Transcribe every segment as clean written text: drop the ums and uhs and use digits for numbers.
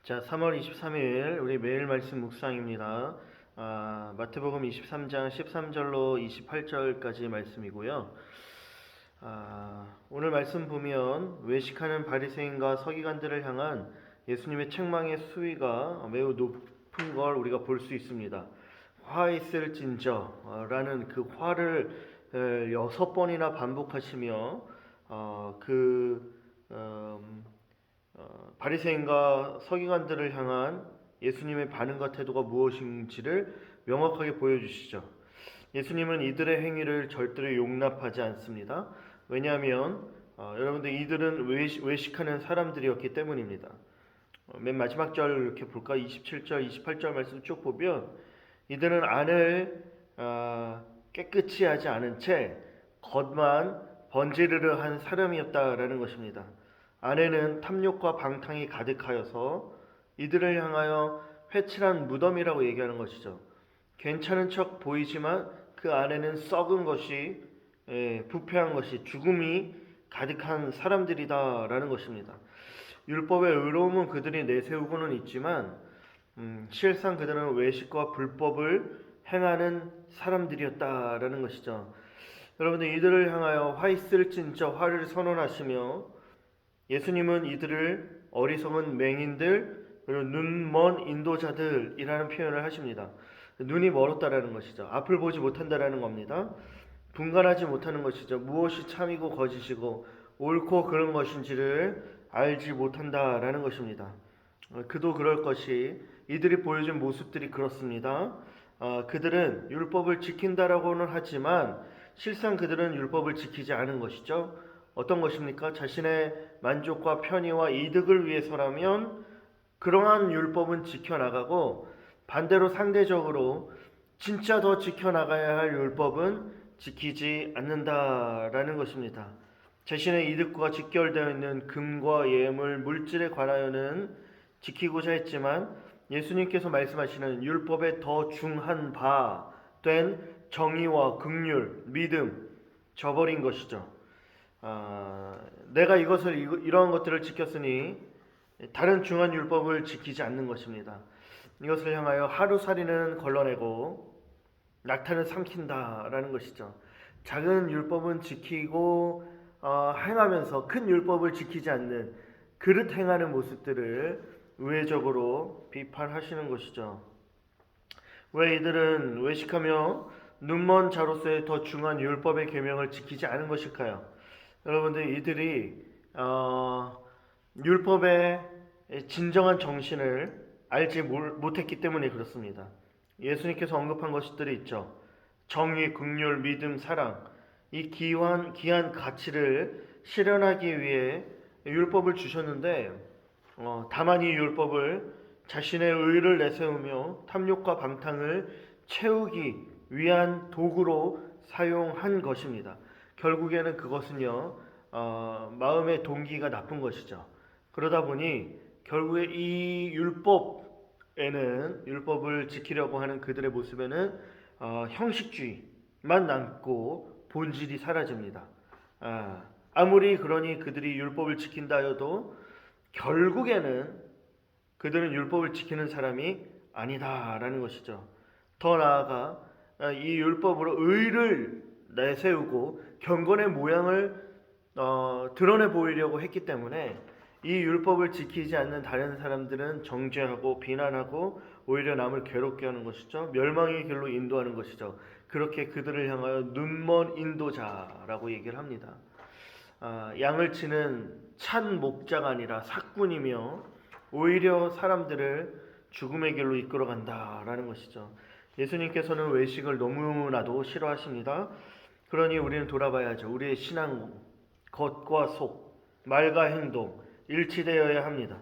자, 3월 23일 우리 매일 말씀 묵상입니다. 마태복음 23장 13절로 28절까지 말씀이고요. 오늘 말씀 보면 외식하는 바리새인과 서기관들을 향한 예수님의 책망의 수위가 매우 높은 걸 우리가 볼 수 있습니다. 화 있을진저라는 그 화를 6번이나 반복하시며 바리새인과 서기관들을 향한 예수님의 반응과 태도가 무엇인지를 명확하게 보여주시죠. 예수님은 이들의 행위를 절대로 용납하지 않습니다. 왜냐하면 여러분들 이들은 외식하는 사람들이었기 때문입니다. 맨 마지막 절 이렇게 볼까? 27절, 28절 말씀 쭉 보면 이들은 안을 깨끗이 하지 않은 채 겉만 번지르르한 사람이었다라는 것입니다. 안에는 탐욕과 방탕이 가득하여서 이들을 향하여 회칠한 무덤이라고 얘기하는 것이죠. 괜찮은 척 보이지만 그 안에는 썩은 것이, 부패한 것이, 죽음이 가득한 사람들이다라는 것입니다. 율법의 의로움은 그들이 내세우고는 있지만 실상 그들은 외식과 불법을 행하는 사람들이었다라는 것이죠. 여러분들 이들을 향하여 화 있을진저 화를 선언하시며 예수님은 이들을 어리석은 맹인들 그리고 눈먼 인도자들이라는 표현을 하십니다. 눈이 멀었다라는 것이죠. 앞을 보지 못한다라는 겁니다. 분간하지 못하는 것이죠. 무엇이 참이고 거짓이고 옳고 그른 것인지를 알지 못한다라는 것입니다. 그도 그럴 것이 이들이 보여준 모습들이 그렇습니다. 그들은 율법을 지킨다라고는 하지만 실상 그들은 율법을 지키지 않은 것이죠. 어떤 것입니까? 자신의 만족과 편의와 이득을 위해서라면 그러한 율법은 지켜나가고 반대로 상대적으로 진짜 더 지켜나가야 할 율법은 지키지 않는다라는 것입니다. 자신의 이득과 직결되어 있는 금과 예물, 물질에 관하여는 지키고자 했지만 예수님께서 말씀하시는 율법의 더 중한 바 된 정의와 긍휼, 믿음 저버린 것이죠. 내가 이러한 것들을 지켰으니 다른 중한 율법을 지키지 않는 것입니다. 이것을 향하여 하루살이는 걸러내고 낙타는 삼킨다라는 것이죠. 작은 율법은 지키고 행하면서 큰 율법을 지키지 않는 그릇 행하는 모습들을 우회적으로 비판하시는 것이죠. 왜 이들은 외식하며 눈먼 자로서의 더 중한 율법의 계명을 지키지 않은 것일까요? 여러분들 이들이 율법의 진정한 정신을 알지 못했기 때문에 그렇습니다. 예수님께서 언급한 것들이 있죠. 정의, 긍휼, 믿음, 사랑 이 귀한 가치를 실현하기 위해 율법을 주셨는데 다만 이 율법을 자신의 의를 내세우며 탐욕과 방탕을 채우기 위한 도구로 사용한 것입니다. 결국에는 그것은요 마음의 동기가 나쁜 것이죠. 그러다 보니 결국에 이 율법을 지키려고 하는 그들의 모습에는 형식주의만 남고 본질이 사라집니다. 아무리 그러니 그들이 율법을 지킨다 해도 결국에는 그들은 율법을 지키는 사람이 아니다라는 것이죠. 더 나아가 이 율법으로 의를 내세우고 경건의 모양을 드러내 보이려고 했기 때문에 이 율법을 지키지 않는 다른 사람들은 정죄하고 비난하고 오히려 남을 괴롭게 하는 것이죠. 멸망의 길로 인도하는 것이죠. 그렇게 그들을 향하여 눈먼 인도자라고 얘기를 합니다. 양을 치는 찬 목자가 아니라 삭군이며 오히려 사람들을 죽음의 길로 이끌어간다라는 것이죠. 예수님께서는 외식을 너무나도 싫어하십니다. 그러니 우리는 돌아봐야죠. 우리의 신앙, 겉과 속, 말과 행동 일치되어야 합니다.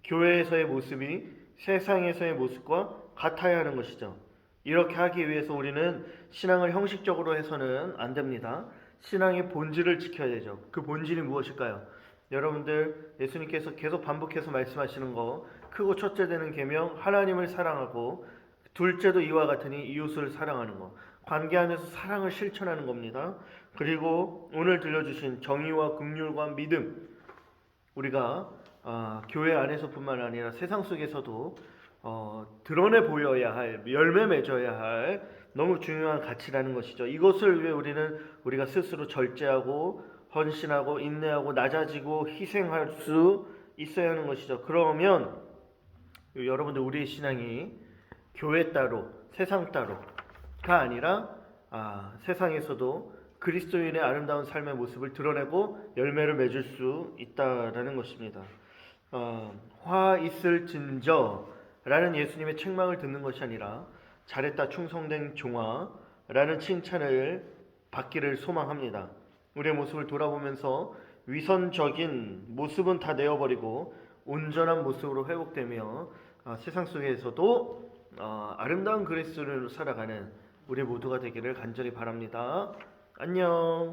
교회에서의 모습이 세상에서의 모습과 같아야 하는 것이죠. 이렇게 하기 위해서 우리는 신앙을 형식적으로 해서는 안 됩니다. 신앙의 본질을 지켜야 되죠. 그 본질이 무엇일까요? 여러분들 예수님께서 계속 반복해서 말씀하시는 거 크고 첫째 되는 계명 하나님을 사랑하고 둘째도 이와 같으니 이웃을 사랑하는 것, 관계 안에서 사랑을 실천하는 겁니다. 그리고 오늘 들려주신 정의와 긍휼과 믿음, 우리가 교회 안에서뿐만 아니라 세상 속에서도 드러내 보여야 할, 열매 맺어야 할 너무 중요한 가치라는 것이죠. 이것을 위해 우리가 스스로 절제하고 헌신하고 인내하고 낮아지고 희생할 수 있어야 하는 것이죠. 그러면 여러분들 우리의 신앙이 교회 따로 세상 따로가 아니라 세상에서도 그리스도인의 아름다운 삶의 모습을 드러내고 열매를 맺을 수 있다라는 것입니다. 화 있을진저라는 예수님의 책망을 듣는 것이 아니라 잘했다 충성된 종아라는 칭찬을 받기를 소망합니다. 우리의 모습을 돌아보면서 위선적인 모습은 다 내어버리고 온전한 모습으로 회복되며 세상 속에서도 아름다운 그리스도인으로 살아가는 우리 모두가 되기를 간절히 바랍니다. 안녕.